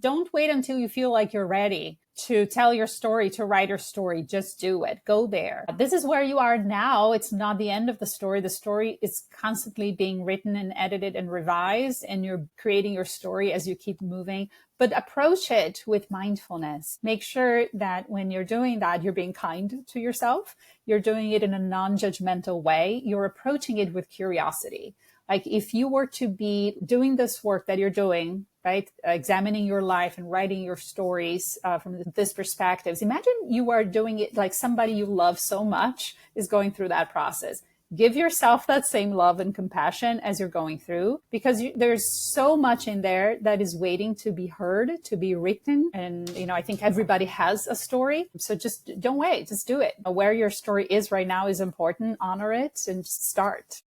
don't wait until you feel like you're ready to tell your story, to write your story. Just do it. Go there. This is where you are now. It's not the end of the story. The story is constantly being written and edited and revised, and you're creating your story as you keep moving. But approach it with mindfulness. Make sure that when you're doing that, you're being kind to yourself. You're doing it in a non-judgmental way. You're approaching it with curiosity. Like if you were to be doing this work that you're doing, right, examining your life and writing your stories from this perspective, imagine you are doing it like somebody you love so much is going through that process. Give yourself that same love and compassion as you're going through, because there's so much in there that is waiting to be heard, to be written. And, I think everybody has a story. So just don't wait, just do it. Where your story is right now is important. Honor it and just start.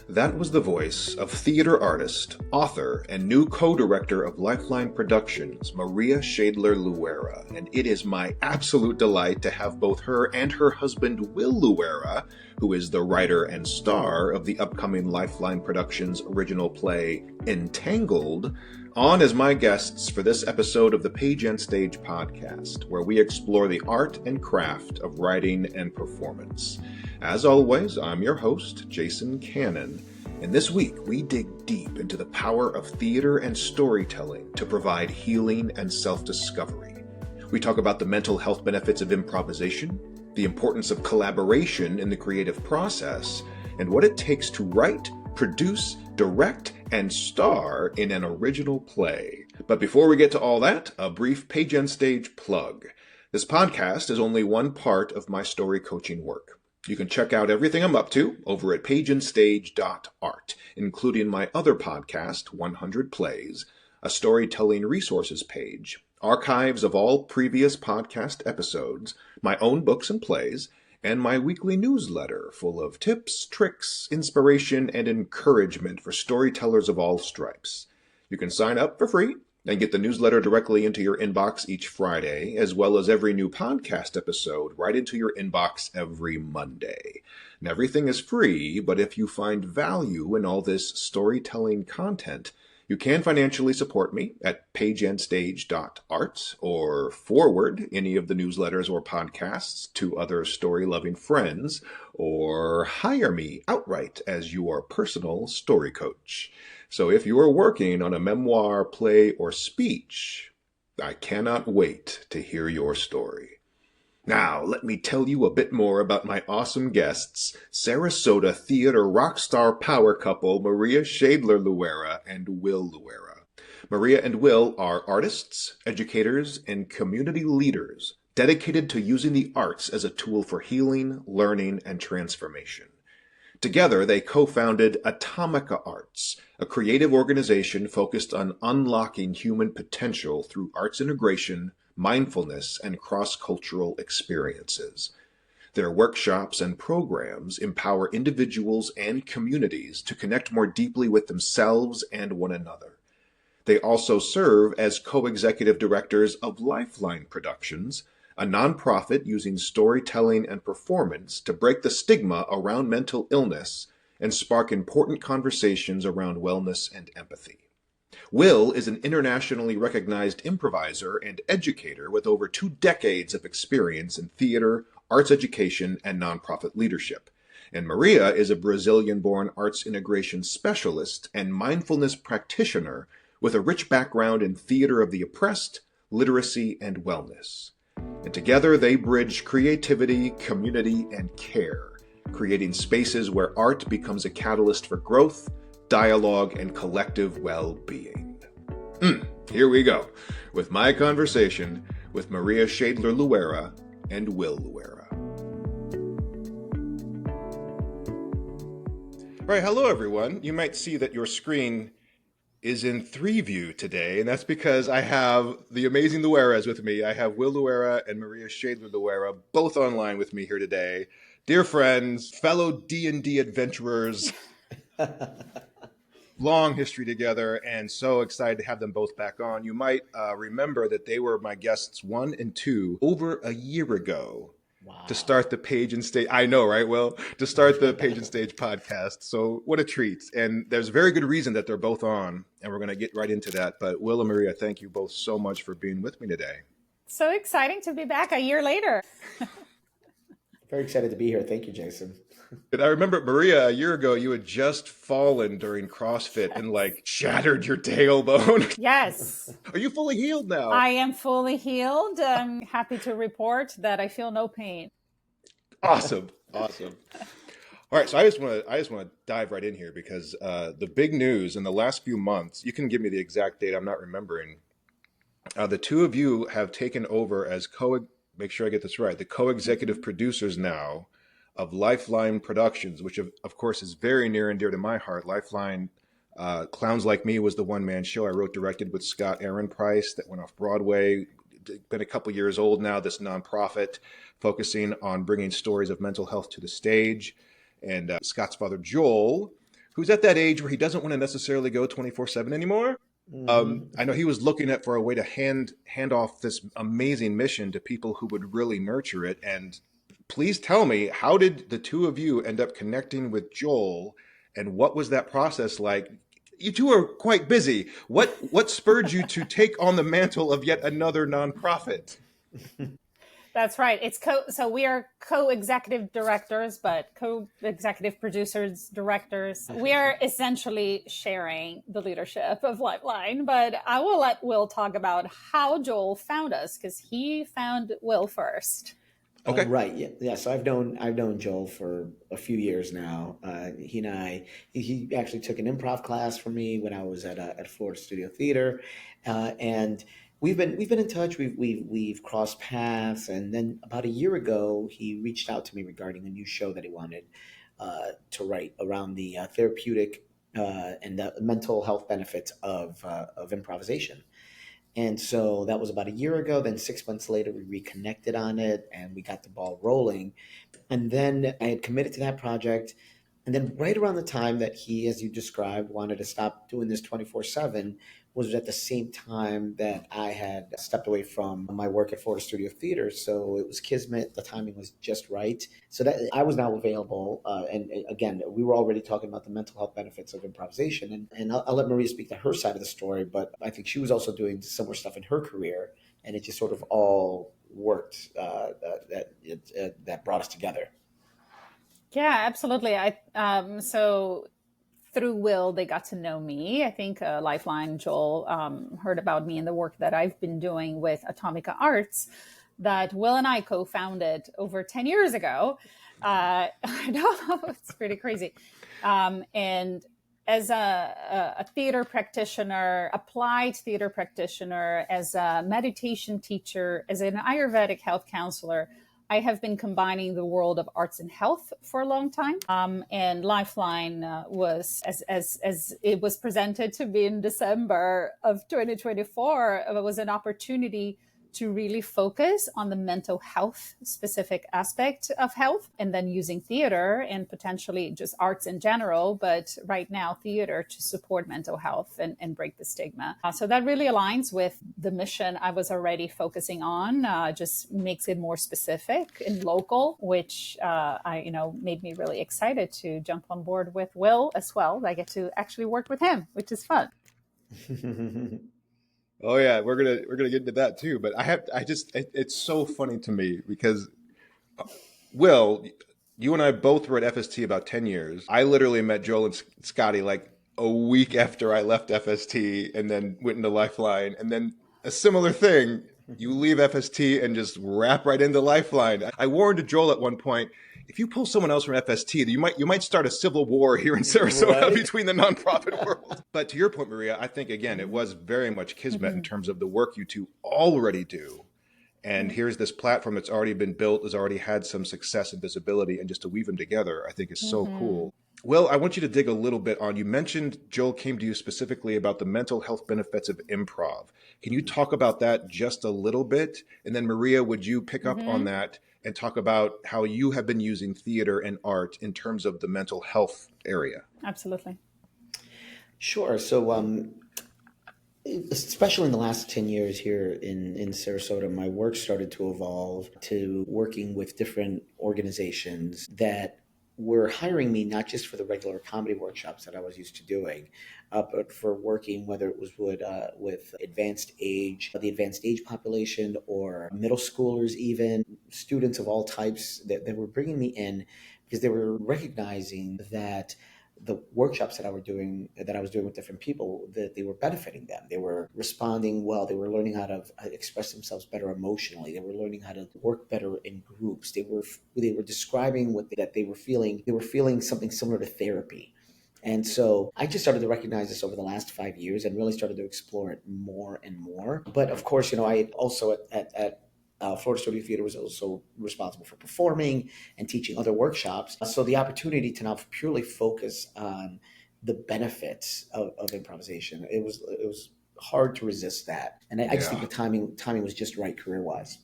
That was the voice of theater artist, author, and new co-director of Lifeline Productions, Maria Schaedler-Luera, and it is my absolute delight to have both her and her husband, Will Luera, who is the writer and star of the upcoming Lifeline Productions original play, Entangled, on as my guests for this episode of the Page and Stage podcast, where we explore the art and craft of writing and performance. As always, I'm your host, Jason Cannon, and this week we dig deep into the power of theater and storytelling to provide healing and self-discovery. We talk about the mental health benefits of improvisation, the importance of collaboration in the creative process, and what it takes to write, produce, direct, and star in an original play. But before we get to all that, a brief Page and Stage plug. This podcast is only one part of my story coaching work. You can check out everything I'm up to over at pageandstage.art, including my other podcast, 100 Plays, a storytelling resources page, archives of all previous podcast episodes, my own books and plays, and my weekly newsletter full of tips, tricks, inspiration, and encouragement for storytellers of all stripes. You can sign up for free and get the newsletter directly into your inbox each Friday, as well as every new podcast episode right into your inbox every Monday. And everything is free, but if you find value in all this storytelling content, you can financially support me at pageandstage.art or forward any of the newsletters or podcasts to other story-loving friends, or hire me outright as your personal story coach. So if you are working on a memoir, play, or speech, I cannot wait to hear your story. Now, let me tell you a bit more about my awesome guests, Sarasota theater rock star power couple Maria Schaedler-Luera and Will Luera. Maria and Will are artists, educators, and community leaders dedicated to using the arts as a tool for healing, learning, and transformation. Together, they co-founded Atomica Arts, a creative organization focused on unlocking human potential through arts integration, mindfulness, and cross-cultural experiences. Their workshops and programs empower individuals and communities to connect more deeply with themselves and one another. They also serve as co-executive directors of Lifeline Productions, a nonprofit using storytelling and performance to break the stigma around mental illness and spark important conversations around wellness and empathy. Will is an internationally recognized improviser and educator with over 2 decades of experience in theater, arts education, and nonprofit leadership. And Maria is a Brazilian-born arts integration specialist and mindfulness practitioner with a rich background in theater of the oppressed, literacy, and wellness. And together they bridge creativity, community, and care, creating spaces where art becomes a catalyst for growth, dialogue, and collective well-being. Here we go, with my conversation with Maria Schaedler-Luera and Will Luera. All right, hello everyone. You might see that your screen is in 3-view today, and that's because I have the amazing Lueras with me. I have Will Luera and Maria Schaedler-Luera both online with me here today. Dear friends, fellow D&D adventurers, long history together, and so excited to have them both back on. You might remember that they were my guests 1 and 2 over a year ago. Wow. to start the Page and Stage. I know, right? Well, to start the Page and Stage podcast. So what a treat. And there's a very good reason that they're both on, and we're going to get right into that. But Will and Maria, thank you both so much for being with me today. So exciting to be back a year later. Very excited to be here. Thank you, Jason. And I remember, Maria, a year ago, you had just fallen during CrossFit and like shattered your tailbone. Yes. Are you fully healed now? I am fully healed. I'm happy to report that I feel no pain. Awesome. All right, so I just want to dive right in here because the big news in the last few months, you can give me the exact date, I'm not remembering. The two of you have taken over as make sure I get this right, the co-executive producers now of Lifeline Productions, which of course is very near and dear to my heart. Lifeline, Clowns Like Me was the one-man show I wrote, directed with Scott Aaron Price that went off Broadway. Been a couple years old now, this nonprofit focusing on bringing stories of mental health to the stage. And Scott's father, Joel, who's at that age where he doesn't want to necessarily go 24/7 anymore. I know he was looking for a way to hand off this amazing mission to people who would really nurture it. And please tell me, how did the two of you end up connecting with Joel, and what was that process like? You two are quite busy. What spurred you to take on the mantle of yet another nonprofit? That's right. So we are co-executive directors, but co-executive producers, directors. We are essentially sharing the leadership of Lifeline, but I will let Will talk about how Joel found us, because he found Will first. Okay. Right. Yeah. So I've known Joel for a few years now. He actually took an improv class from me when I was at Florida Studio Theater, and we've been in touch. We've crossed paths, and then about a year ago, he reached out to me regarding a new show that he wanted to write around the therapeutic and the mental health benefits of improvisation. And so that was about a year ago. Then 6 months later, we reconnected on it and we got the ball rolling. And then I had committed to that project. And then right around the time that he, as you described, wanted to stop doing this 24/7 was at the same time that I had stepped away from my work at Florida Studio Theater. So it was kismet. The timing was just right. So that I was now available. And again, we were already talking about the mental health benefits of improvisation. And I'll let Maria speak to her side of the story, but I think she was also doing similar stuff in her career. And it just sort of all worked that brought us together. Yeah, absolutely. So through Will, they got to know me. I think Lifeline, Joel heard about me and the work that I've been doing with Atomica Arts that Will and I co-founded over 10 years ago. I know, it's pretty crazy. And as a theater practitioner, applied theater practitioner, as a meditation teacher, as an Ayurvedic health counselor, I have been combining the world of arts and health for a long time. And Lifeline was, as it was presented to me in December of 2024, it was an opportunity to really focus on the mental health specific aspect of health, and then using theater and potentially just arts in general, but right now theater to support mental health and break the stigma. So that really aligns with the mission I was already focusing on, just makes it more specific and local, which made me really excited to jump on board with Will as well. I get to actually work with him, which is fun. Oh yeah, we're gonna get into that too. But it's so funny to me because, Will, you and I both were at FST about 10 years. I literally met Joel and Scotty like a week after I left FST, and then went into Lifeline, and then a similar thing. You leave FST and just wrap right into Lifeline. I warned Joel at one point, if you pull someone else from FST, you might start a civil war here in Sarasota, right, between the nonprofit world. But to your point, Maria, I think, again, it was very much kismet in terms of the work you two already do. And here's this platform that's already been built, has already had some success and visibility, and just to weave them together, I think is so cool. Will, I want you to dig a little bit on, you mentioned Joel came to you specifically about the mental health benefits of improv. Can you talk about that just a little bit? And then Maria, would you pick up on that and talk about how you have been using theater and art in terms of the mental health area? Absolutely. Sure. So Especially in the last 10 years here in Sarasota, my work started to evolve to working with different organizations that were hiring me not just for the regular comedy workshops that I was used to doing, but for working, whether it was with the advanced age population, or middle schoolers, even students of all types that were bringing me in because they were recognizing that the workshops that I was doing with different people, that they were benefiting them. They were responding well. They were learning how to express themselves better emotionally. They were learning how to work better in groups. They were describing that they were feeling. They were feeling something similar to therapy. And so I just started to recognize this over the last 5 years and really started to explore it more and more. But of course, I also at Florida Studio Theater was also responsible for performing and teaching other workshops. So the opportunity to now purely focus on the benefits of improvisation, it was hard to resist that. And I just think Yeah. the timing was just right career wise.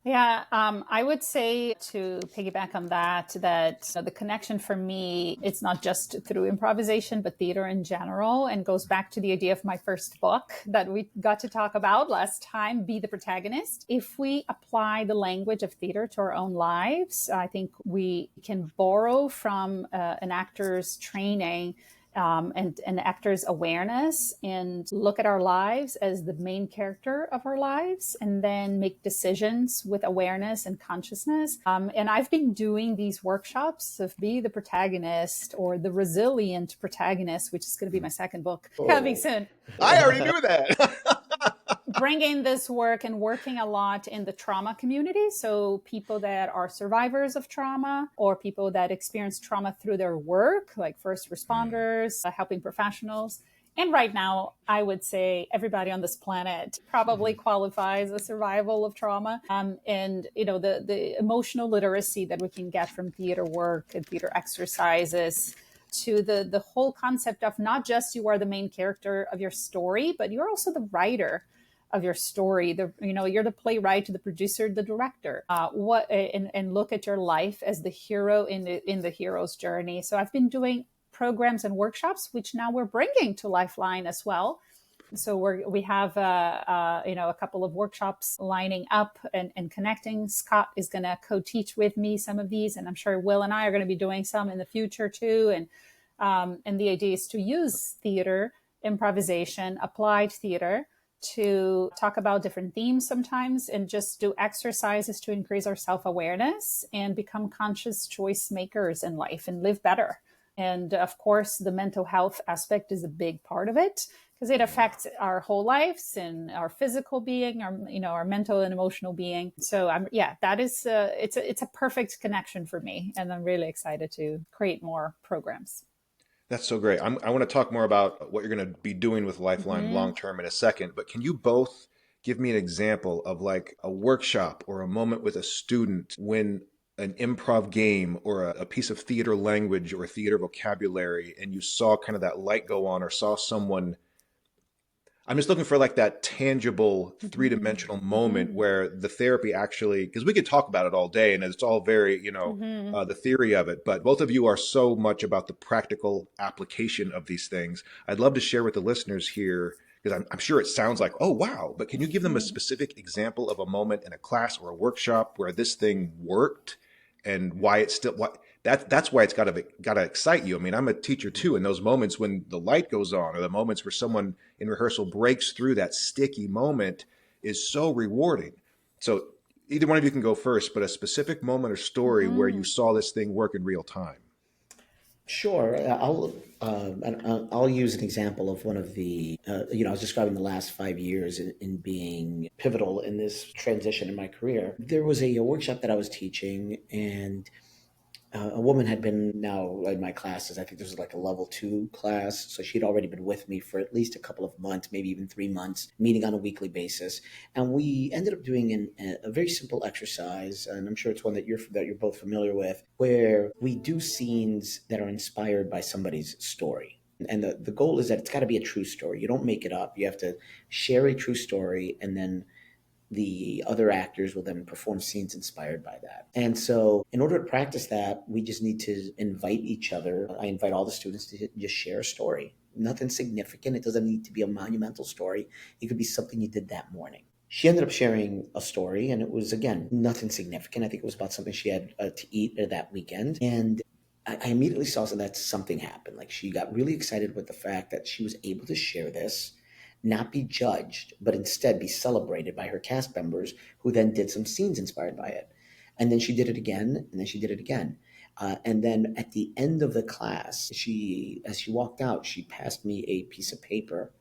Yeah, I would say, to piggyback on that the connection for me, it's not just through improvisation, but theater in general, and goes back to the idea of my first book that we got to talk about last time, Be the Protagonist. If we apply the language of theater to our own lives, I think we can borrow from an actor's training, and an actor's awareness, and look at our lives as the main character of our lives, and then make decisions with awareness and consciousness. And I've been doing these workshops of Be the Protagonist, or The Resilient Protagonist, which is going to be my second book coming Oh. soon. I already knew that. Bringing this work and working a lot in the trauma community. So people that are survivors of trauma, or people that experience trauma through their work, like first responders, helping professionals. And right now, I would say everybody on this planet probably qualifies as survival of trauma. And the emotional literacy that we can get from theater work and theater exercises, to the whole concept of not just you are the main character of your story, but you're also the writer of your story. You're the playwright, the producer, the director. And look at your life as the hero in the hero's journey. So I've been doing programs and workshops, which now we're bringing to Lifeline as well. So we have a couple of workshops lining up and connecting. Scott is going to co-teach with me some of these, and I'm sure Will and I are going to be doing some in the future too. And the idea is to use theater, improvisation, applied theater, to talk about different themes sometimes, and just do exercises to increase our self-awareness and become conscious choice makers in life and live better. And of course, the mental health aspect is a big part of it, because it affects our whole lives and our physical being, our mental and emotional being. So that is it's a perfect connection for me, and I'm really excited to create more programs. That's so great. I want to talk more about what you're going to be doing with Lifeline Mm-hmm. long term in a second, but can you both give me an example of like a workshop or a moment with a student when an improv game or a piece of theater language or theater vocabulary, and you saw kind of that light go on, or saw someone. I'm just looking for like that tangible three-dimensional moment Mm-hmm. where the therapy actually, because we could talk about it all day and it's all very, Mm-hmm. the theory of it, but both of you are so much about the practical application of these things. I'd love to share with the listeners here, because I'm sure it sounds like, oh, wow, but can you give them a specific example of a moment in a class or a workshop where this thing worked, and why it's still, that's why it's gotta excite you. I mean, I'm a teacher too, and those moments when the light goes on, or the moments where someone in rehearsal breaks through that sticky moment, is so rewarding. So either one of you can go first, but a specific moment or story where you Mm-hmm. saw this thing work in real time. Sure. I'll use an example of one of the, I was describing the last 5 years in being pivotal in this transition in my career. There was a workshop that I was teaching, and a woman had been now in my classes. I think this was like a level 2 class. So she'd already been with me for at least a couple of months, maybe even 3 months, meeting on a weekly basis. And we ended up doing a very simple exercise. And I'm sure it's one that you're both familiar with, where we do scenes that are inspired by somebody's story. And the goal is that it's got to be a true story. You don't make it up. You have to share a true story, and then the other actors will then perform scenes inspired by that. And so in order to practice that, we just need to invite each other. I invite all the students to just share a story. nothing significant. It doesn't need to be a monumental story. It could be something you did that morning. She ended up sharing a story, and it was, again, nothing significant. I think it was about something she had to eat that weekend. And I immediately saw that something happened. Like, she got really excited with the fact that she was able to share this, not be judged, but instead be celebrated by her cast members, who then did some scenes inspired by it. And then she did it again, and then she did it again. And then at the end of the class, as she walked out, she passed me a piece of paper,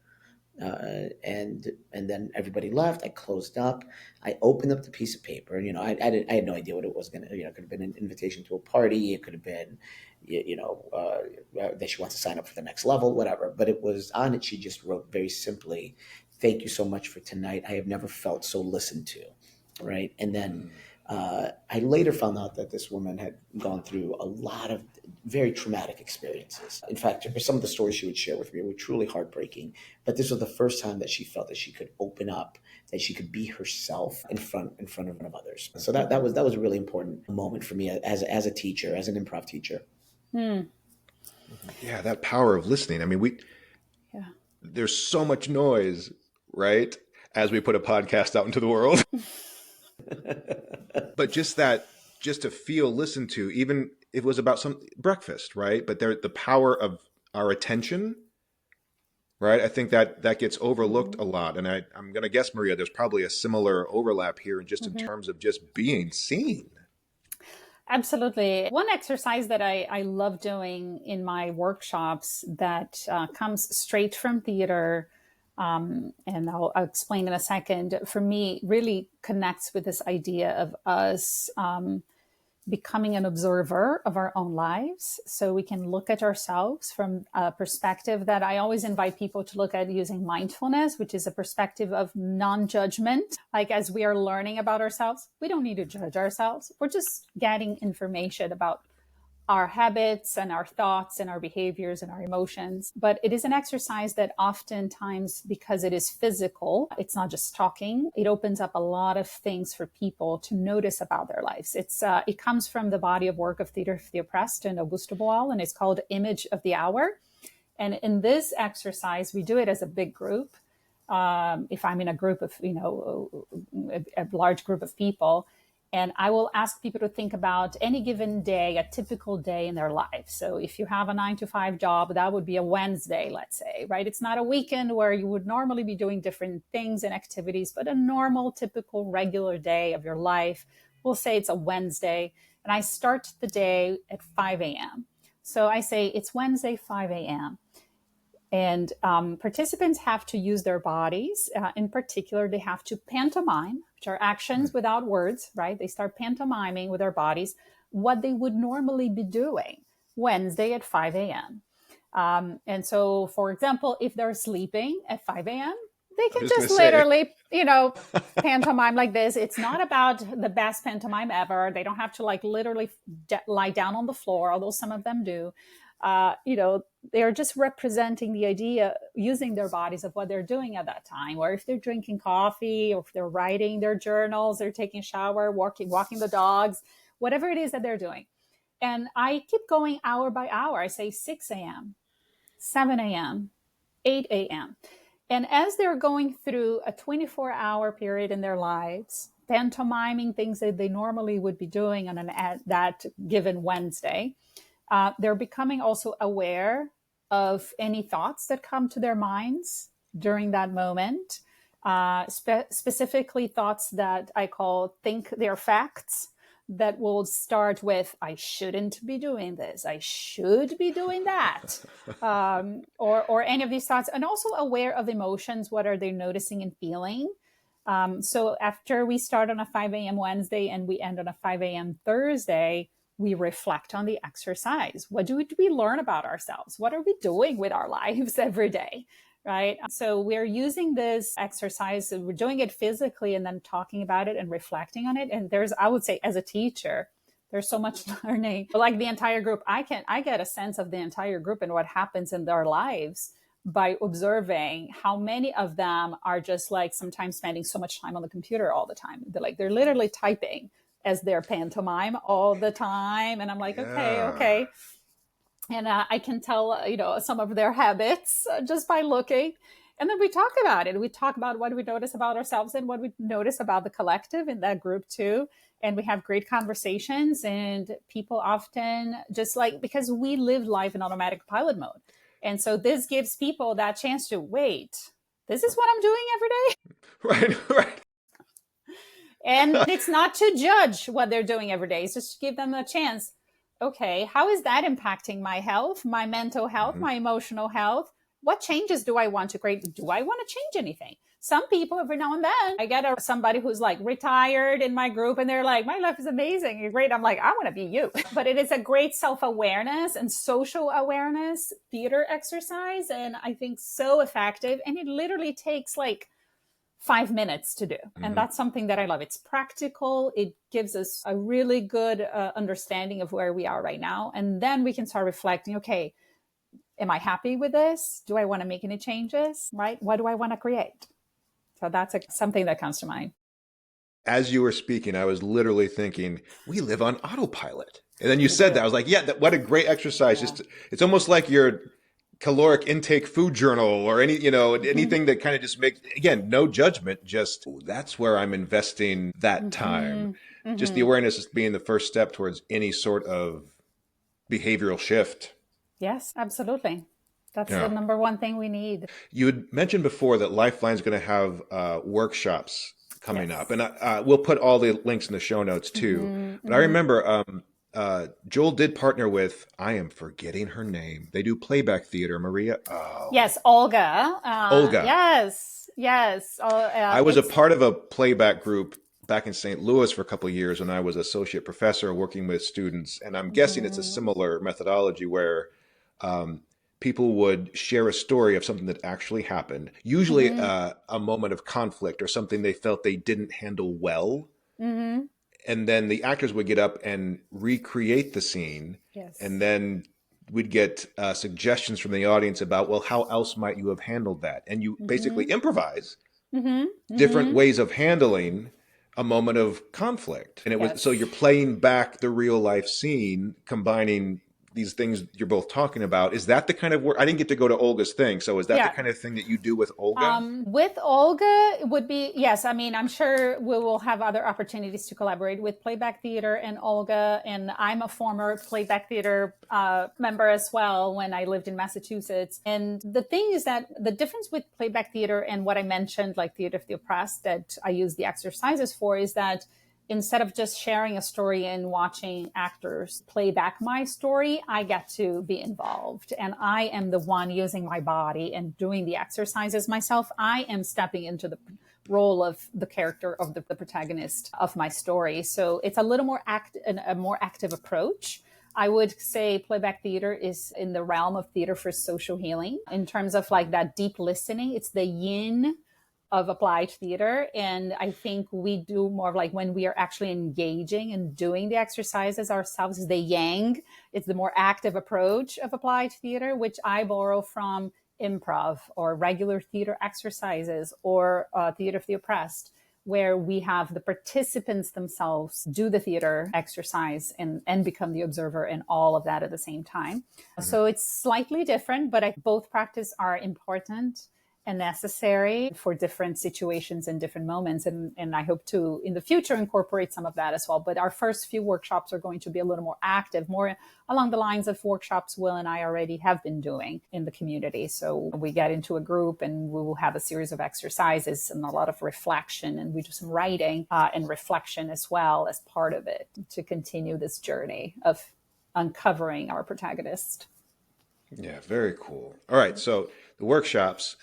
and then everybody left. I closed up. I opened up the piece of paper. I had no idea what it was going to. It could have been an invitation to a party. It could have been, that she wants to sign up for the next level, whatever. But it was on it. She just wrote very simply, "Thank you so much for tonight. I have never felt so listened to." Right, and then. I later found out that this woman had gone through a lot of very traumatic experiences. In fact, some of the stories she would share with me were truly heartbreaking. But this was the first time that she felt that she could open up, that she could be herself in front of others. So that was a really important moment for me as a teacher, as an improv teacher. Yeah, that power of listening. I mean, there's so much noise, right? As we put a podcast out into the world. But just to feel listened to, even if it was about some breakfast, right? But the power of our attention, right? I think that gets overlooked a lot. And I'm going to guess, Maria, there's probably a similar overlap here just in terms of just being seen. Absolutely. One exercise that I love doing in my workshops that comes straight from theater, and I'll explain in a second, for me really connects with this idea of us becoming an observer of our own lives, so we can look at ourselves from a perspective that I always invite people to look at using mindfulness, which is a perspective of non-judgment. Like, as we are learning about ourselves, we don't need to judge ourselves. We're just getting information about our habits and our thoughts and our behaviors and our emotions. But it is an exercise that oftentimes, because it is physical, it's not just talking, it opens up a lot of things for people to notice about their lives. It comes from the body of work of Theater of the Oppressed and Augusto Boal, and it's called Image of the Hour. And in this exercise, we do it as a big group. If I'm in a group of, a large group of people, and I will ask people to think about any given day, a typical day in their life. So if you have a 9-to-5 job, that would be a Wednesday, let's say, right? It's not a weekend where you would normally be doing different things and activities, but a normal, typical, regular day of your life. We'll say it's a Wednesday. And I start the day at 5 a.m. So I say it's Wednesday, 5 a.m. And participants have to use their bodies. In particular, they have to pantomime, which are actions without words, right? They start pantomiming with their bodies what they would normally be doing Wednesday at 5 a.m. And so, for example, if they're sleeping at 5 a.m., they can just literally, pantomime like this. It's not about the best pantomime ever. They don't have to literally lie down on the floor, although some of them do. They're just representing the idea, using their bodies, of what they're doing at that time. Or if they're drinking coffee, or if they're writing their journals, they're taking a shower, walking the dogs, whatever it is that they're doing. And I keep going hour by hour. I say 6 a.m., 7 a.m., 8 a.m. And as they're going through a 24-hour period in their lives, pantomiming things that they normally would be doing on that given Wednesday, they're becoming also aware of any thoughts that come to their minds during that moment, specifically thoughts that I call think they're facts, that will start with, I shouldn't be doing this, I should be doing that, or any of these thoughts. And also aware of emotions. What are they noticing and feeling? So after we start on a 5 a.m. Wednesday and we end on a 5 a.m. Thursday, we reflect on the exercise. What do we learn about ourselves? What are we doing with our lives every day, right? So we're using this exercise, we're doing it physically and then talking about it and reflecting on it. And I would say, as a teacher, there's so much learning. Like the entire group, I get a sense of the entire group and what happens in their lives by observing how many of them are just sometimes spending so much time on the computer all the time. They're literally typing as their pantomime all the time. And I'm like, okay. And I can tell, some of their habits just by looking. And then we talk about it. We talk about what we notice about ourselves and what we notice about the collective in that group too. And we have great conversations, and people often just like, because we live life in automatic pilot mode. And so this gives people that chance to wait. This is what I'm doing every day. Right, right. And it's not to judge what they're doing every day. It's just to give them a chance. Okay, how is that impacting my health, my mental health, Mhm. my emotional health? What changes do I want to create? Do I want to change anything? Some people, every now and then, I get somebody who's like retired in my group, and they're like, my life is amazing. You're great. I'm like, I want to be you. But it is a great self-awareness and social awareness theater exercise. And I think so effective. And it literally takes like 5 minutes to do. And Mhm. that's something that I love. It's practical. It gives us a really good understanding of where we are right now. And then we can start reflecting, okay, am I happy with this? Do I want to make any changes? Right? What do I want to create? So that's something that comes to mind. As you were speaking, I was literally thinking, we live on autopilot. And then you We said that. do. I was like, yeah, what a great exercise. Yeah. Just it's almost like your caloric intake food journal or anything that kind of just makes, again, no judgment, just that's where I'm investing that time. Mm-hmm. Just the Mm-hmm. awareness is being the first step towards any sort of behavioral shift. Yes, absolutely. That's the Yeah. number one thing we need. You had mentioned before that Lifeline's going to have workshops coming up, Yes. and we'll put all the links in the show notes too. Mm-hmm. But I Mm-hmm. remember Joel did partner with, I am forgetting her name. They do playback theater, Maria. Oh, Yes, Olga. Olga. Yes, yes. I was a It's part of a playback group back in St. Louis for a couple of years when I was associate professor working with students, and I'm guessing it's a mhm, similar methodology where um, people would share a story of something that actually happened, usually mhm, a moment of conflict or something they felt they didn't handle well, mhm. and then the actors would get up and recreate the scene, and Yes. then we'd get suggestions from the audience about, well, how else might you have handled that, and you basically Mhm, improvise mhm, different mhm. ways of handling a moment of conflict. And it was, so Yes. you're playing back the real life scene, combining these things you're both talking about. Is that the kind of work? I didn't get to go to Olga's thing. So is that the Yeah. kind of thing that you do with Olga? With Olga, it would be, yes. I mean, I'm sure we will have other opportunities to collaborate with Playback Theater and Olga. And I'm a former Playback Theater member as well when I lived in Massachusetts. And the thing is that the difference with Playback Theater and what I mentioned, like Theater of the Oppressed, that I use the exercises for, is that instead of just sharing a story and watching actors play back my story, I get to be involved. And I am the one using my body and doing the exercises myself. I am stepping into the role of the character of the protagonist of my story. So it's a little more a more active approach. I would say playback theater is in the realm of theater for social healing in terms of like that deep listening. It's the yin of applied theater. And I think we do more of like when we are actually engaging and doing the exercises ourselves is the yang. It's the more active approach of applied theater, which I borrow from improv or regular theater exercises or theater of the oppressed, where we have the participants themselves do the theater exercise and become the observer and all of that at the same time. Mhm. So it's slightly different, but both practice are important and necessary for different situations and different moments. And I hope to, in the future, incorporate some of that as well. But our first few workshops are going to be a little more active, more along the lines of workshops Will and I already have been doing in the community. So we get into a group and we will have a series of exercises and a lot of reflection. And we do some writing and reflection as well as part of it to continue this journey of uncovering our protagonist. Yeah, very cool. All right, so the workshops.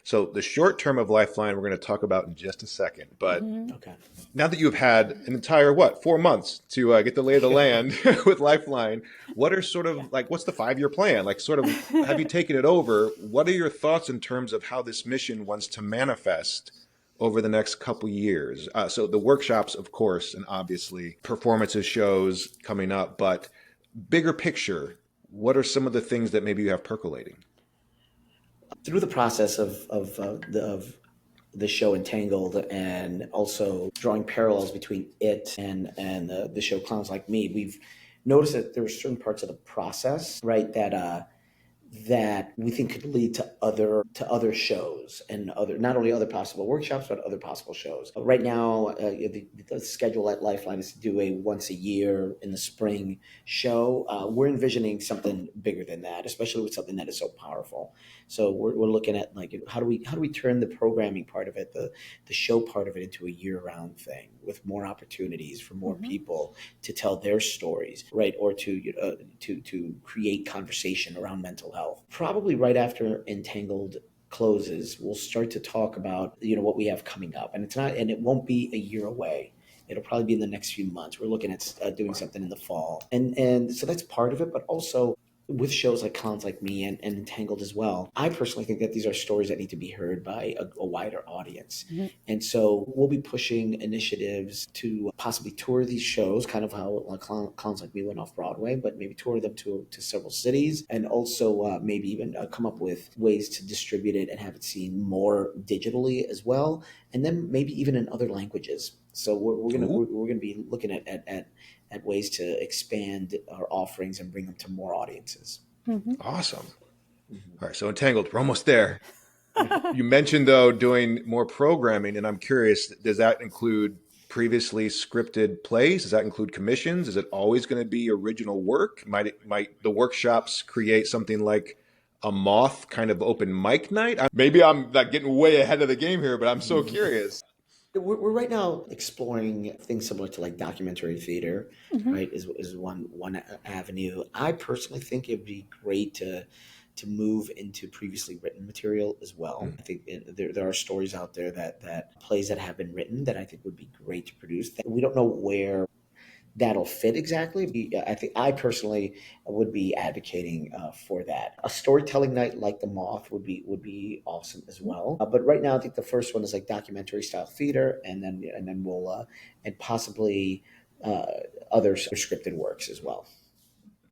So the short term of Lifeline, we're going to talk about in just a second. But Mm-hmm. Okay. now that you've had an entire, what, 4 months to get the lay of the land with Lifeline, what are sort Yeah. of like, what's the 5 year plan? Like, sort of, have you taken it over? What are your thoughts in terms of how this mission wants to manifest over the next couple years? So the workshops, of course, and obviously performances, shows coming up, but bigger picture, what are some of the things that maybe you have percolating? Through the process of the show Entangled, and also drawing parallels between it and the show Clowns Like Me, noticed that there were certain parts of the process, right, that we think could lead to other shows and other, not only other possible workshops but other possible shows. Right now, the schedule at Lifeline is to do a once a year in the spring show. We're envisioning something bigger than that, especially with something that is so powerful. So we're looking at like how do we turn the programming part of it, the show part of it, into a year-round thing with more opportunities for more people to tell their stories, right, or to create conversation around mental health. Probably right after Entangled closes, we'll start to talk about what we have coming up, and it won't be a year away. It'll probably be in the next few months. We're looking at doing something in the fall, and so that's part of it. But also with shows like Clowns Like Me and Entangled as well, I personally think that these are stories that need to be heard by a wider audience. And so we'll be pushing initiatives to possibly tour these shows, kind of how Clowns Like Me went off Broadway, but maybe tour them to several cities, and also maybe even come up with ways to distribute it and have it seen more digitally as well, and then maybe even in other languages. So we're gonna be looking at ways to expand our offerings and bring them to more audiences. Awesome. All right, so Entangled, we're almost there. You mentioned, though, doing more programming, and I'm curious, does that include previously scripted plays? Does that include commissions? Is it always going to be original work? Might the workshops create something like a Moth kind of open mic night? Maybe I'm not getting way ahead of the game here, but I'm so curious. We're right now exploring things similar to like documentary theater, right? Is one avenue. I personally think it'd be great to move into previously written material as well. I think there are stories out there that plays that have been written that I think would be great to produce. We don't know where that'll fit exactly. I think I personally would be advocating for that. A storytelling night like the Moth would be awesome as well. But right now, I think the first one is like documentary style theater, and then we'll and possibly other scripted works as well.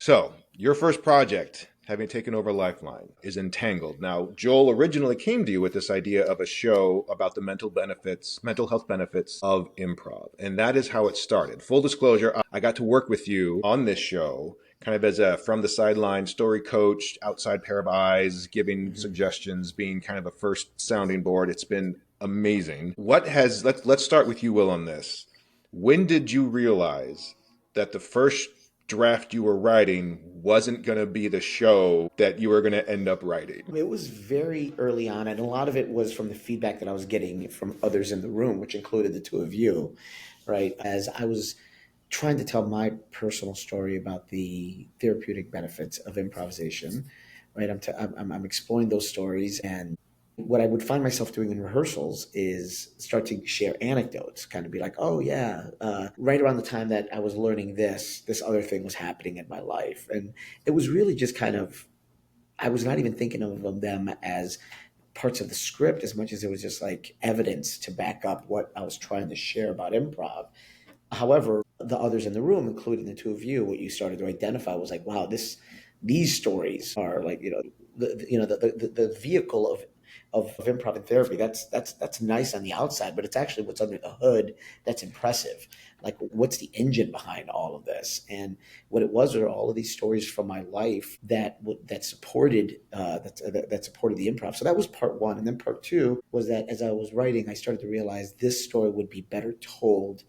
So your first project, having taken over Lifeline, is Entangled. Now, Joel originally came to you with this idea of a show about the mental health benefits of improv. And that is how it started. Full disclosure, I got to work with you on this show, kind of as a from the sideline story coach, outside pair of eyes, giving suggestions, being kind of a first sounding board. It's been amazing. Let's start with you, Will, on this. When did you realize that the first draft you were writing wasn't going to be the show that you were going to end up writing? It was very early on, and a lot of it was from the feedback that I was getting from others in the room, which included the two of you, right? As I was trying to tell my personal story about the therapeutic benefits of improvisation, right? I'm exploring those stories, and what I would find myself doing in rehearsals is start to share anecdotes, kind of be like, oh yeah, right around the time that I was learning this other thing was happening in my life. And it was really just kind of, I was not even thinking of them as parts of the script as much as it was just like evidence to back up what I was trying to share about improv. However, the others in the room, including the two of you, what you started to identify was like, wow, these stories are like, the vehicle of improv and therapy. That's nice on the outside, but it's actually what's under the hood that's impressive. Like, what's the engine behind all of this? And what it was were all of these stories from my life that supported that supported the improv. So that was part one, and then part two was that as I was writing, I started to realize this story would be better told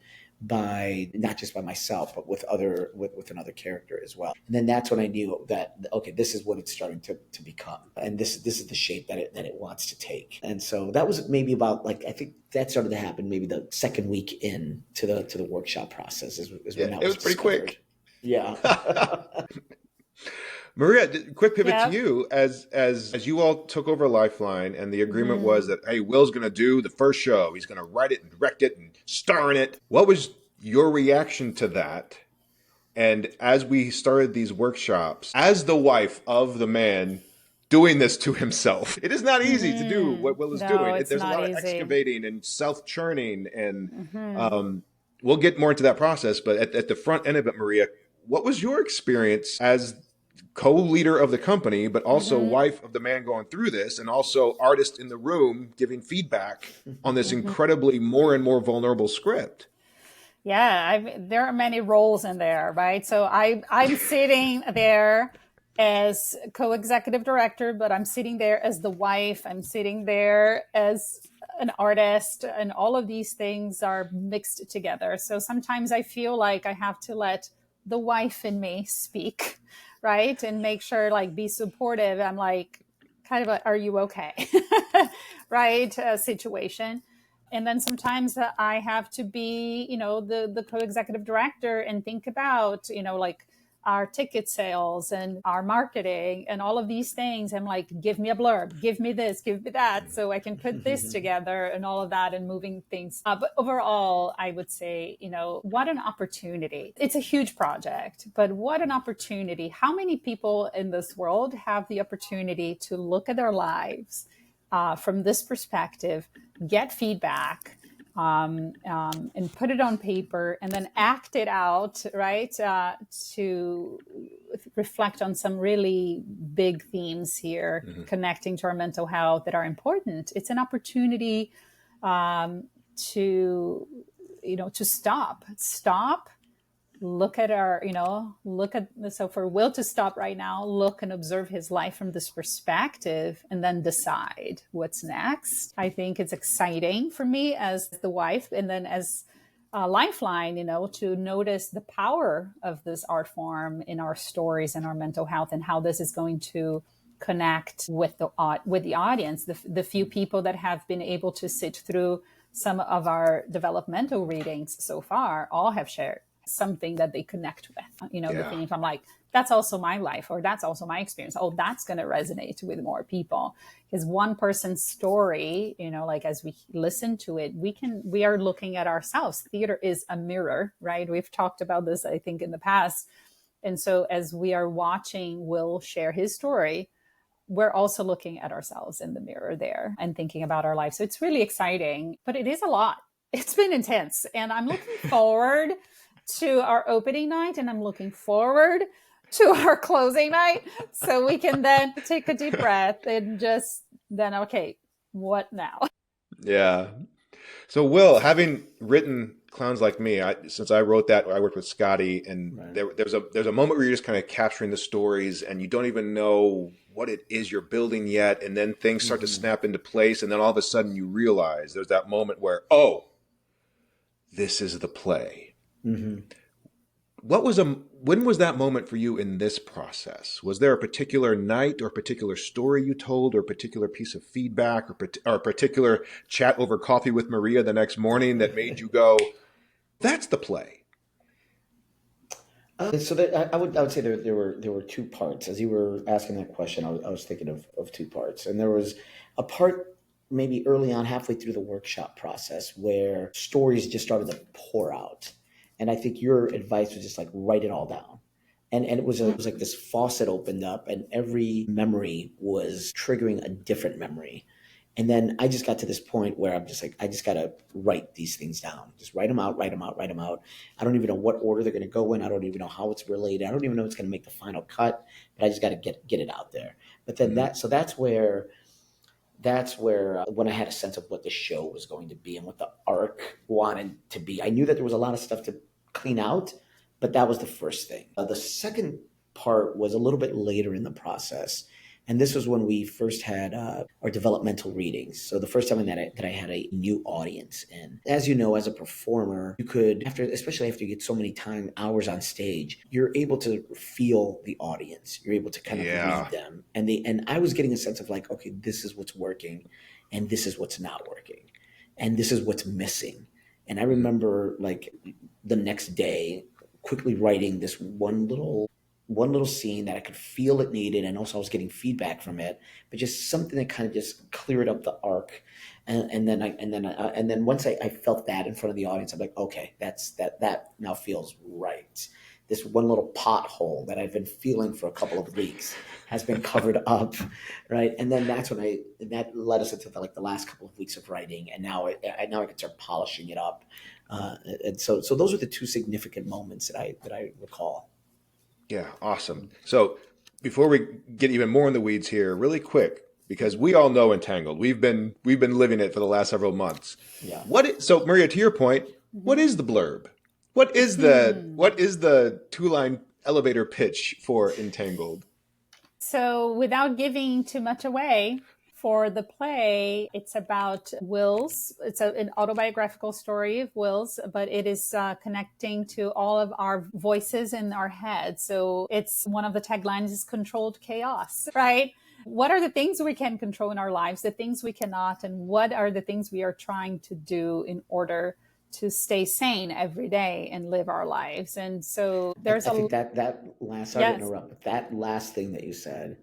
by not just by myself, but with another character as well. And then that's when I knew that, okay, this is what it's starting to become. And this is the shape that it wants to take. And so that was maybe about, like, I think that started to happen maybe the second week in to the workshop process is when that was pretty discovered. quick. Yeah. Maria, quick pivot to you as you all took over Lifeline, and the agreement was that, hey, Will's going to do the first show. He's going to write it and direct it and star in it. What was your reaction to that? And as we started these workshops, as the wife of the man doing this to himself, it is not easy to do what Will is doing. There's a lot of excavating and self-churning, and we'll get more into that process. But at the front end of it, Maria, what was your experience as co-leader of the company, but also wife of the man going through this, and also artist in the room giving feedback on this incredibly more and more vulnerable script? Yeah, there are many roles in there, right? So I'm sitting there as co-executive director, but I'm sitting there as the wife. I'm sitting there as an artist, and all of these things are mixed together. So sometimes I feel like I have to let the wife in me speak, right? And make sure, like, be supportive. I'm like, kind of a, are you okay? Right? Situation. And then sometimes I have to be, the co-executive director and think about, like our ticket sales and our marketing and all of these things. I'm like, give me a blurb, give me this, give me that, so I can put this together and all of that, and moving things up. But overall, I would say, what an opportunity. It's a huge project, but what an opportunity. How many people in this world have the opportunity to look at their lives from this perspective, get feedback, and put it on paper, and then act it out, right? To reflect on some really big themes here, connecting to our mental health that are important. It's an opportunity to, to stop, look at so for Will to stop right now, look and observe his life from this perspective, and then decide what's next. I think it's exciting for me as the wife, and then as a lifeline, to notice the power of this art form in our stories and our mental health, and how this is going to connect with the audience, the few people that have been able to sit through some of our developmental readings so far all have shared something that they connect with, the thing. I'm like, that's also my life, or that's also my experience. Oh, that's going to resonate with more people, because one person's story, like as we listen to it, we are looking at ourselves. Theater is a mirror, right? We've talked about this, I think, in the past. And so as we are watching Will share his story, we're also looking at ourselves in the mirror there and thinking about our life. So it's really exciting, but it is a lot. It's been intense, and I'm looking forward to our opening night, and I'm looking forward to our closing night, so we can then take a deep breath and just then, okay, what now? Yeah. So, Will, having written Clowns Like Me, since I wrote that, I worked with Scotty, and Right. there's a moment where you're just kind of capturing the stories, and you don't even know what it is you're building yet, and then things start to snap into place, and then all of a sudden you realize there's that moment where, oh, this is the play. Mm-hmm. When was that moment for you in this process? Was there a particular night or a particular story you told, or a particular piece of feedback, or a particular chat over coffee with Maria the next morning that made you go, that's the play? So that, I would say there were two parts. As you were asking that question, I was thinking of two parts, and there was a part maybe early on, halfway through the workshop process, where stories just started to pour out, and I think your advice was just like, write it all down. And it was like this faucet opened up, and every memory was triggering a different memory. And then I just got to this point where I'm just like, I just got to write these things down. Just write them out, write them out, write them out. I don't even know what order they're going to go in. I don't even know how it's related. I don't even know what's going to make the final cut, but I just got to get it out there. But then that's where when I had a sense of what the show was going to be and what the arc wanted to be. I knew that there was a lot of stuff to clean out, but that was the first thing. The second part was a little bit later in the process. And this was when we first had our developmental readings. So the first time that I had a new audience. And as you know, as a performer, you could, especially after you get so many hours on stage, you're able to feel the audience. You're able to kind of read them. And I was getting a sense of like, okay, this is what's working, and this is what's not working, and this is what's missing. And I remember like the next day quickly writing this one little scene that I could feel it needed, and also I was getting feedback from it, but just something that kind of just cleared up the arc. And then once I felt that in front of the audience, I'm like, okay, that now feels right. This one little pothole that I've been feeling for a couple of weeks has been covered up, right? And then that's when that led us into the last couple of weeks of writing, and now I can start polishing it up. And so those are the two significant moments that I recall. Yeah, awesome. So before we get even more in the weeds here, really quick, because we all know Entangled. We've been living it for the last several months. Yeah. So Maria, to your point, what is the blurb? what is the two-line elevator pitch for Entangled? So, without giving too much away, for the play, it's about Will's. It's an autobiographical story of Will's, but it is connecting to all of our voices in our heads. So, it's one of the taglines is controlled chaos, right? What are the things we can control in our lives, the things we cannot, and what are the things we are trying to do in order to stay sane every day and live our lives? And so there's I think that last, sorry to yes. interrupt, but that last thing that you said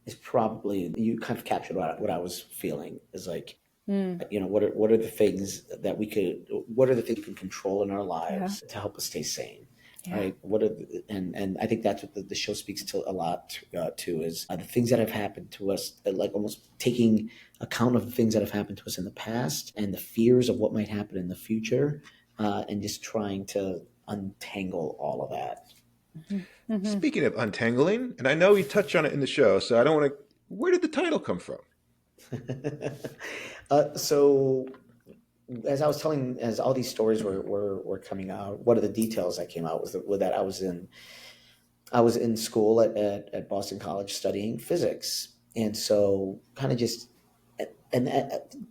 is probably, you kind of captured what I was feeling. Is like, what are the things that what are the things we can control in our lives to help us stay sane? Yeah. Right. And I think that's what the show speaks to a lot to is the things that have happened to us, like almost taking account of the things that have happened to us in the past and the fears of what might happen in the future, and just trying to untangle all of that. Speaking of untangling, and I know you touched on it in the show, so I don't want to. Where did the title come from? So as I was telling, as all these stories were coming out, one of the details that came out was that I was in school at Boston College studying physics, and so kind of just and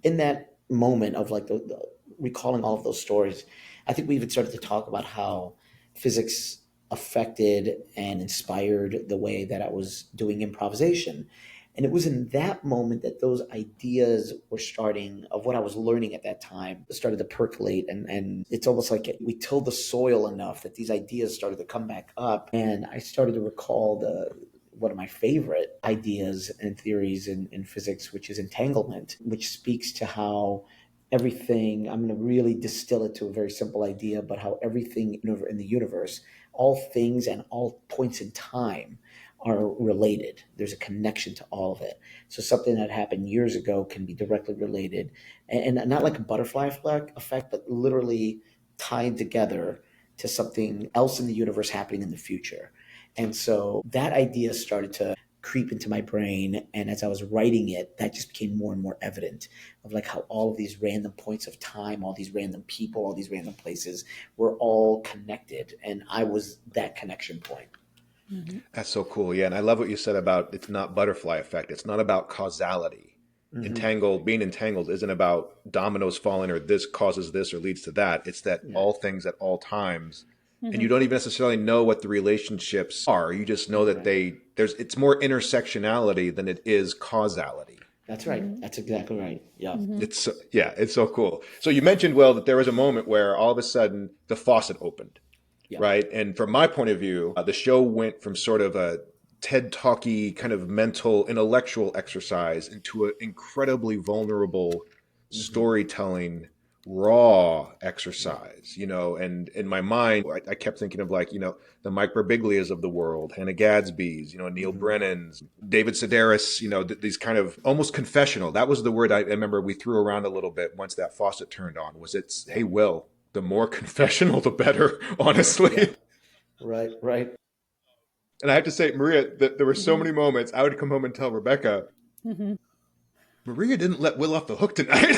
in that moment of like the recalling all of those stories, I think we even started to talk about how physics affected and inspired the way that I was doing improvisation. And it was in that moment that those ideas were starting, of what I was learning at that time, started to percolate. And it's almost like we tilled the soil enough that these ideas started to come back up. And I started to recall one of my favorite ideas and theories in physics, which is entanglement, which speaks to how everything, I'm going to really distill it to a very simple idea, but how everything in the universe, all things and all points in time, are related. There's a connection to all of it. So something that happened years ago can be directly related, and not like a butterfly effect, but literally tied together to something else in the universe happening in the future. And so that idea started to creep into my brain. And as I was writing it, that just became more and more evident, of like how all of these random points of time, all these random people, all these random places were all connected. And I was that connection point. That's so cool. Yeah, and I love what you said about it's not butterfly effect. It's not about causality. Being entangled isn't about dominoes falling or this causes this or leads to that. It's that all things at all times, and you don't even necessarily know what the relationships are. You just know that it's more intersectionality than it is causality. That's right. That's exactly right. Yeah. It's so cool. So you mentioned, Will, that there was a moment where all of a sudden the faucet opened. Yeah. Right. And from my point of view, the show went from sort of a TED Talky kind of mental, intellectual exercise into an incredibly vulnerable storytelling, raw exercise, and in my mind, I kept thinking of like, the Mike Birbiglias of the world, Hannah Gadsby's, Neil Brennan's, David Sedaris, these kind of almost confessional. That was the word I remember we threw around a little bit once that faucet turned on, hey, Will, the more confessional, the better, honestly. Yeah. Right. And I have to say, Maria, that there were so many moments I would come home and tell Rebecca, Maria didn't let Will off the hook tonight.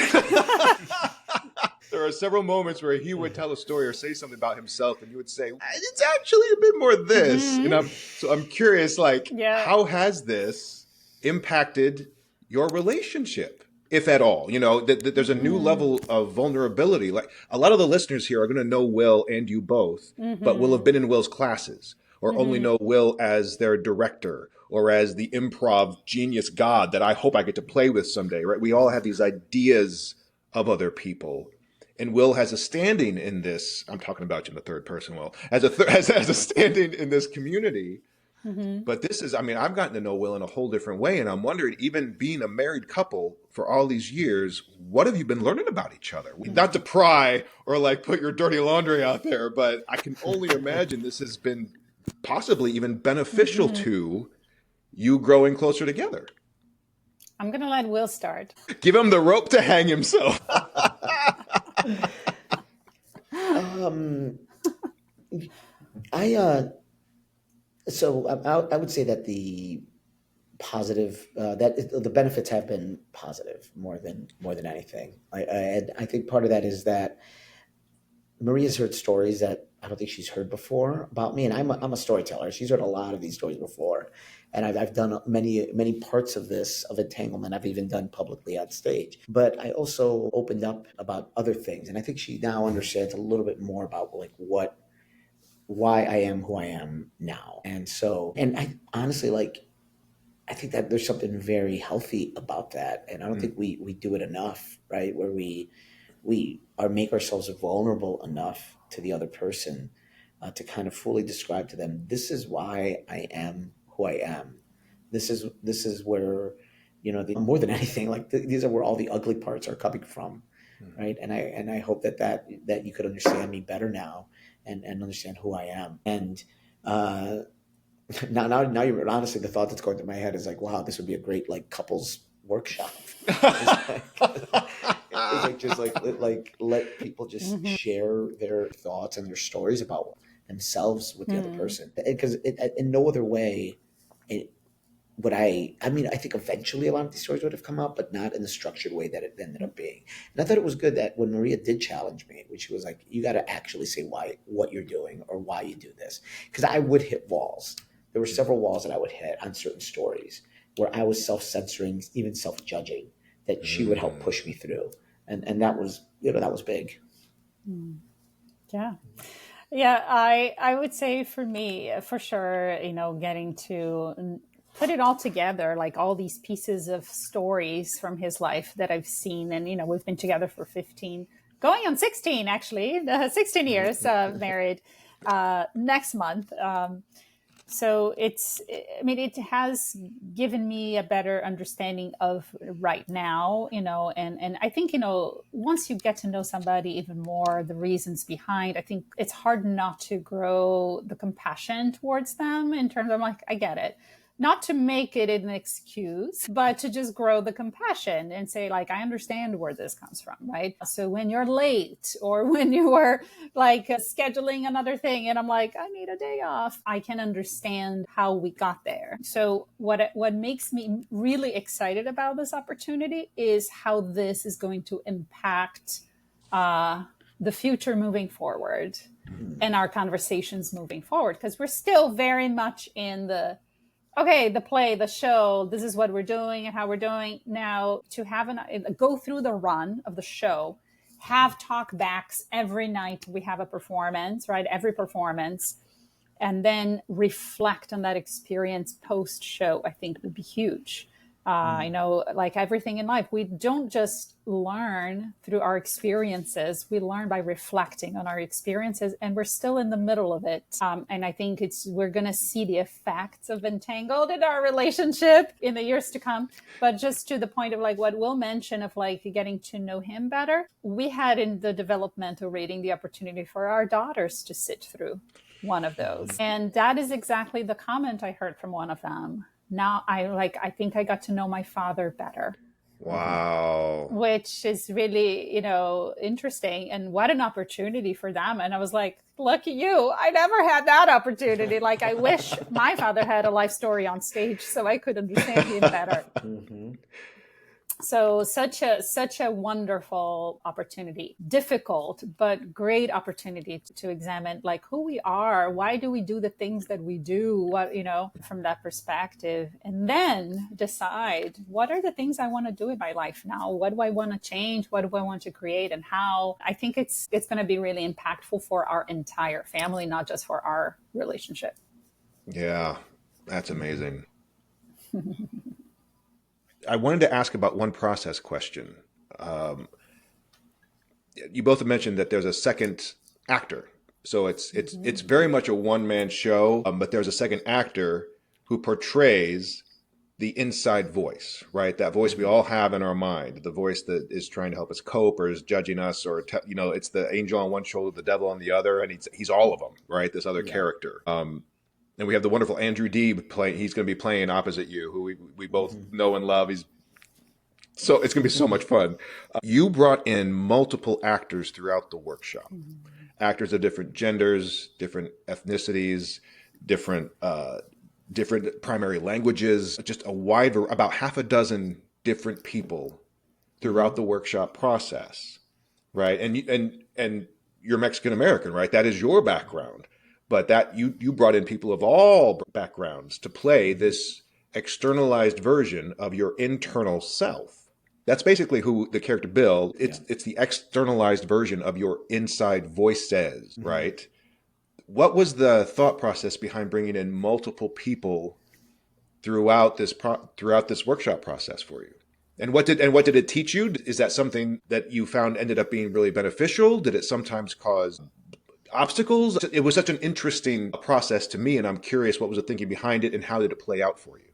There are several moments where he would tell a story or say something about himself, and you would say, it's actually a bit more this. And I'm curious, like, how has this impacted your relationship? If at all, there's a new level of vulnerability. Like a lot of the listeners here are going to know Will and you both, but will have been in Will's classes or only know Will as their director or as the improv genius god that I hope I get to play with someday, right? We all have these ideas of other people. And Will has a standing in this. I'm talking about you in the third person, Will, as a standing in this community. But this is, I've gotten to know Will in a whole different way. And I'm wondering, even being a married couple for all these years, what have you been learning about each other? Not to pry or like put your dirty laundry out there, but I can only imagine this has been possibly even beneficial to you growing closer together. I'm going to let Will start. Give him the rope to hang himself. So I would say that the positive, that the benefits have been positive more than anything. I think part of that is that Maria's heard stories that I don't think she's heard before about me, and I'm a storyteller. She's heard a lot of these stories before, and I've done many parts of this of entanglement. I've even done publicly on stage. But I also opened up about other things, and I think she now understands a little bit more about like why I am who I am now. And so, and I honestly like, I think that there's something very healthy about that, and I don't think we do it enough, right? Where we are make ourselves vulnerable enough to the other person to kind of fully describe to them, this is why I am who I am. This is where, more than anything, like these are where all the ugly parts are coming from, right? And I hope that you could understand me better now and understand who I am. And now you're honestly, the thought that's going through my head is like, wow, this would be a great like couples workshop. It's like just like let people just share their thoughts and their stories about themselves with the other person, because in no other way would I mean, I think eventually a lot of these stories would have come up, but not in the structured way that it ended up being. And I thought it was good that when Maria did challenge me, when she was like, you got to actually say what you're doing or why you do this, because I would hit walls. There were several walls that I would hit on certain stories where I was self-censoring, even self-judging, that she would help push me through. And that was, that was big. Yeah. Yeah, I would say for me, for sure, getting to put it all together, like all these pieces of stories from his life that I've seen. And, we've been together for 15, going on 16, actually, 16 years married next month. So it has given me a better understanding of right now, and I think, once you get to know somebody even more, the reasons behind, I think it's hard not to grow the compassion towards them in terms of like, I get it. Not to make it an excuse, but to just grow the compassion and say, like, I understand where this comes from, right? So when you're late or when you are like scheduling another thing and I'm like, I need a day off, I can understand how we got there. So what makes me really excited about this opportunity is how this is going to impact the future moving forward and our conversations moving forward, because we're still very much in the play, the show, this is what we're doing and how we're doing. Now, to have go through the run of the show, have talk backs every night we have a performance, right? Every performance, and then reflect on that experience post show, I think would be huge. Like everything in life, we don't just learn through our experiences. We learn by reflecting on our experiences, and we're still in the middle of it. And I think we're going to see the effects of Entangled in our relationship in the years to come. But just to the point of like what Will mentioned of like getting to know him better, we had in the developmental reading the opportunity for our daughters to sit through one of those. And that is exactly the comment I heard from one of them. Now I think I got to know my father better. Wow. Which is really, interesting, and what an opportunity for them. And I was like, lucky you, I never had that opportunity. Like, I wish my father had a life story on stage so I could understand him better. So such a wonderful opportunity, difficult, but great opportunity to examine like who we are. Why do we do the things that we do? What, from that perspective, and then decide what are the things I want to do in my life now? What do I want to change? What do I want to create? And how? I think it's going to be really impactful for our entire family, not just for our relationship. Yeah, that's amazing. I wanted to ask about one process question. You both have mentioned that there's a second actor, so it's very much a one-man show, but there's a second actor who portrays the inside voice, right? That voice we all have in our mind, the voice that is trying to help us cope or is judging us, or it's the angel on one shoulder, the devil on the other, and he's all of them, right? This other character. And we have the wonderful Andrew Deeb playing. He's going to be playing opposite you, who we both know and love. So it's going to be so much fun. You brought in multiple actors throughout the workshop. Actors of different genders, different ethnicities, different primary languages. Just about half a dozen different people throughout the workshop process, right? And you're Mexican American, right? That is your background. But that you brought in people of all backgrounds to play this externalized version of your internal self. That's basically who the character Bill. It's the externalized version of your inside voices, right? What was the thought process behind bringing in multiple people throughout this workshop process for you? And what did it teach you? Is that something that you found ended up being really beneficial? Did it sometimes cause obstacles? It was such an interesting process to me, and I'm curious what was the thinking behind it and how did it play out for you?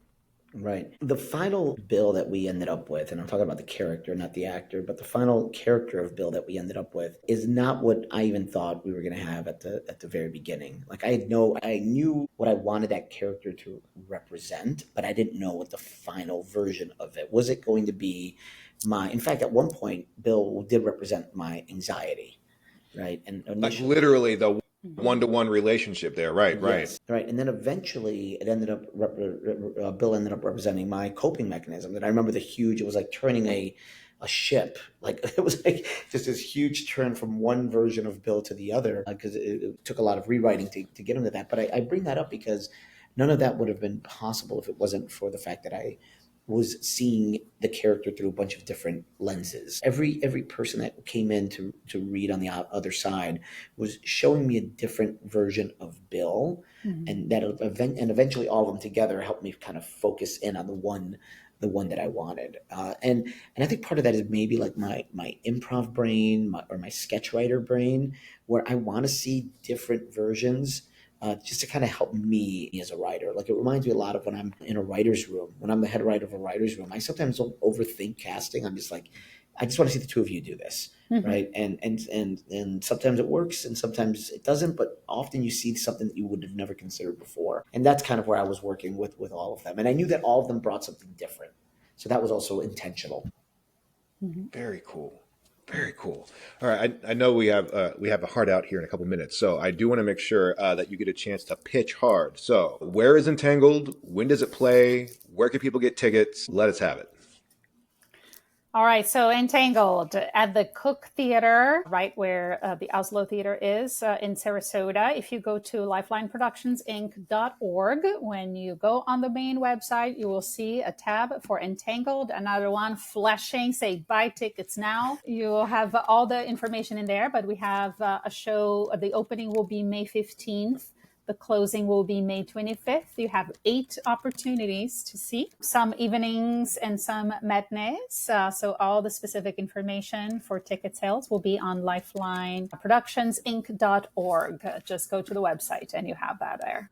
Right. The final Bill that we ended up with, and I'm talking about the character, not the actor, but the final character of Bill that we ended up with is not what I even thought we were going to have at the very beginning. Like I knew what I wanted that character to represent, but I didn't know what the final version of it was. It going to be in fact, at one point, Bill did represent my anxiety, right? And Like initially, literally the one-to-one relationship there, right? yes, right. And then eventually it ended up, Bill ended up representing my coping mechanism. That I remember it was like turning a ship. Like it was like just this huge turn from one version of Bill to the other, because it took a lot of rewriting to get into that. But I bring that up because none of that would have been possible if it wasn't for the fact that I was seeing the character through a bunch of different lenses. Every person that came in to read on the other side was showing me a different version of Bill, and eventually all of them together helped me kind of focus in on the one that I wanted. And I think part of that is maybe like my improv brain, or my sketch writer brain, where I want to see different versions, just to kind of help me as a writer. Like it reminds me a lot of when I'm in a writer's room, when I'm the head writer of a writer's room. I sometimes don't overthink casting. I'm just like, I just want to see the two of you do this, right? And sometimes it works, and sometimes it doesn't. But often you see something that you would have never considered before, and that's kind of where I was working with all of them. And I knew that all of them brought something different, so that was also intentional. Very cool. Very cool. All right, I know we have a hard out here in a couple minutes, so I do want to make sure that you get a chance to pitch hard. So, where is Entangled? When does it play? Where can people get tickets? Let us have it. All right, so Entangled at the Cook Theater, right where the Oslo Theater is in Sarasota. If you go to lifelineproductionsinc.org, when you go on the main website, you will see a tab for Entangled, another one flashing, say buy tickets now. You will have all the information in there, but we have a show. The opening will be May 15th. The closing will be May 25th. You have 8 opportunities to see, some evenings and some matinees. So all the specific information for ticket sales will be on lifelineproductionsinc.org. Just go to the website and you have that there.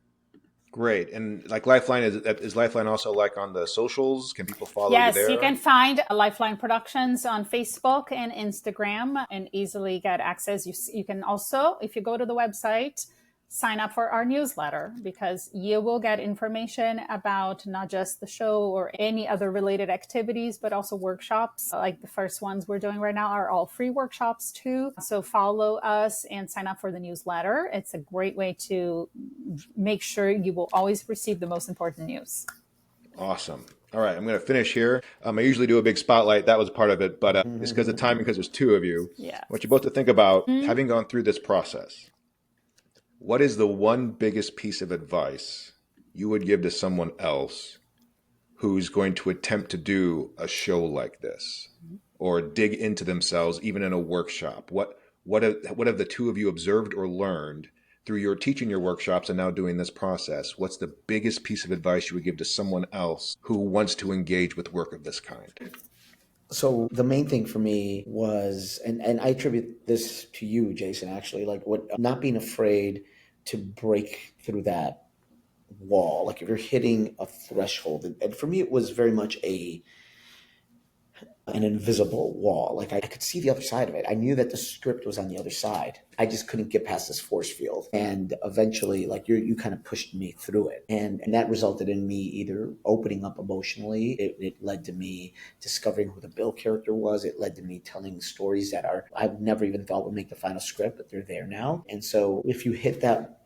Great. And like Lifeline, is Lifeline also like on the socials? Can people follow you Yes, there? you can find Lifeline Productions on Facebook and Instagram and easily get access. You can also, if you go to the website, sign up for our newsletter, because you will get information about not just the show or any other related activities, but also workshops. Like the first ones we're doing right now are all free workshops too. So follow us and sign up for the newsletter. It's a great way to make sure you will always receive the most important news. Awesome. All right, I'm going to finish here. I usually do a big spotlight. That was part of it, but it's because of time, because there's 2 of you. Yeah. I want you both to think about having gone through this process. What is the one biggest piece of advice you would give to someone else who's going to attempt to do a show like this, or dig into themselves even in a workshop? What have the 2 of you observed or learned through your teaching your workshops and now doing this process? What's the biggest piece of advice you would give to someone else who wants to engage with work of this kind? So the main thing for me was, and I attribute this to you, Jason, actually, like not being afraid to break through that wall. Like if you're hitting a threshold, and for me, it was very much an invisible wall. Like I could see the other side of it. I knew that the script was on the other side. I just couldn't get past this force field. And eventually, like you kind of pushed me through it. And that resulted in me either opening up emotionally. It led to me discovering who the Bill character was. It led to me telling stories that I've never even thought would make the final script, but they're there now. And so if you hit that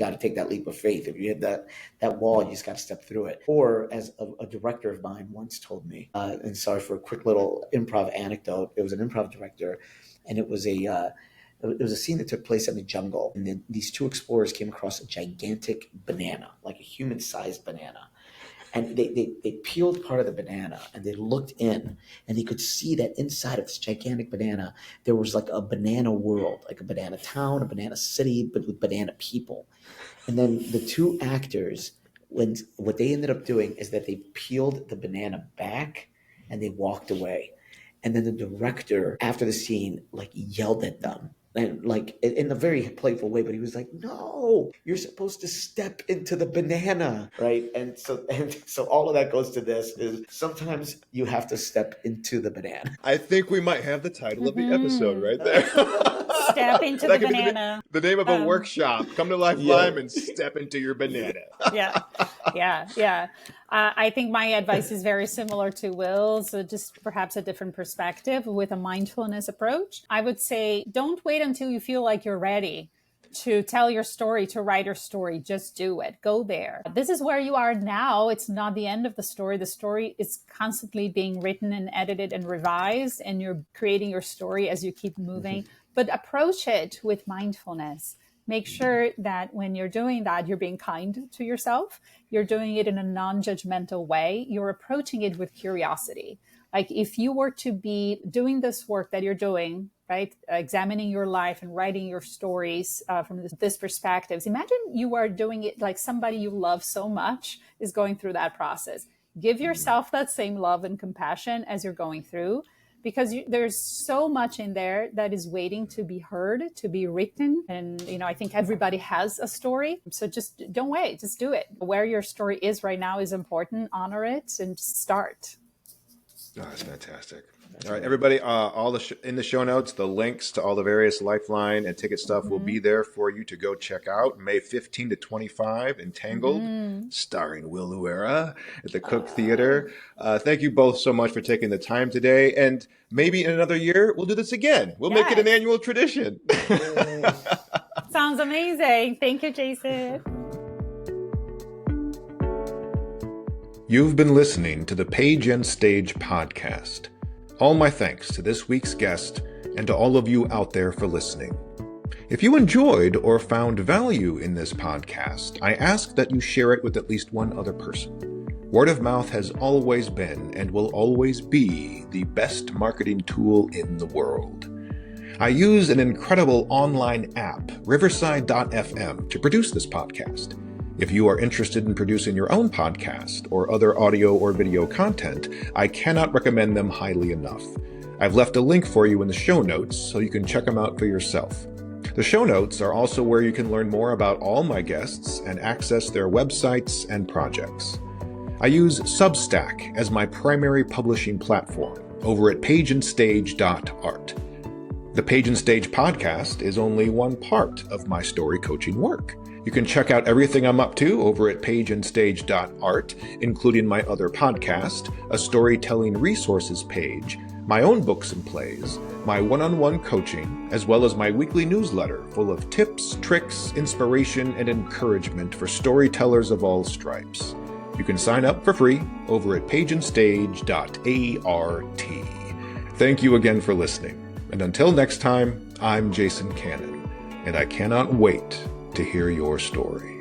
got to take that leap of faith. If you hit that wall, you just got to step through it. Or as a director of mine once told me, and sorry for a quick little improv anecdote, it was an improv director, and it was a scene that took place in the jungle. And then these two explorers came across a gigantic banana, like a human-sized banana. And they peeled part of the banana and they looked in and they could see that inside of this gigantic banana, there was like a banana world, like a banana town, a banana city, but with banana people. And then the two actors, what they ended up doing is that they peeled the banana back and they walked away. And then the director, after the scene, like yelled at them. And like in a very playful way, but he was like, "No, you're supposed to step into the banana," right? And so all of that goes to this: is sometimes you have to step into the banana. I think we might have the title of the episode right there. Step into the banana. The name of a workshop. Come to Lifeline and step into your banana. Yeah. I think my advice is very similar to Will's, just perhaps a different perspective with a mindfulness approach. I would say, don't wait until you feel like you're ready to tell your story, to write your story. Just do it. Go there. This is where you are now. It's not the end of the story. The story is constantly being written and edited and revised, and you're creating your story as you keep moving. But approach it with mindfulness. Make sure that when you're doing that, you're being kind to yourself. You're doing it in a non-judgmental way. You're approaching it with curiosity. Like if you were to be doing this work that you're doing, right, examining your life and writing your stories from this perspective, imagine you are doing it like somebody you love so much is going through that process. Give yourself that same love and compassion as you're going through, because there's so much in there that is waiting to be heard, to be written. And, I think everybody has a story. So just don't wait, just do it. Where your story is right now is important. Honor it and start. Oh, that's fantastic. All right, everybody, in the show notes, the links to all the various Lifeline and ticket stuff will be there for you to go check out. May 15 to 25, Entangled, starring Will Luera at the Cook Theater. Thank you both so much for taking the time today. And maybe in another year, we'll do this again. We'll make it an annual tradition. Sounds amazing. Thank you, Jason. You've been listening to the Page and Stage podcast. All my thanks to this week's guest and to all of you out there for listening. If you enjoyed or found value in this podcast, I ask that you share it with at least one other person. Word of mouth has always been and will always be the best marketing tool in the world. I use an incredible online app, Riverside.fm, to produce this podcast. If you are interested in producing your own podcast or other audio or video content, I cannot recommend them highly enough. I've left a link for you in the show notes so you can check them out for yourself. The show notes are also where you can learn more about all my guests and access their websites and projects. I use Substack as my primary publishing platform over at pageandstage.art. The Page and Stage podcast is only one part of my story coaching work. You can check out everything I'm up to over at pageandstage.art, including my other podcast, a storytelling resources page, my own books and plays, my one-on-one coaching, as well as my weekly newsletter full of tips, tricks, inspiration, and encouragement for storytellers of all stripes. You can sign up for free over at pageandstage.art. Thank you again for listening. And until next time, I'm Jason Cannon, and I cannot wait to hear your story.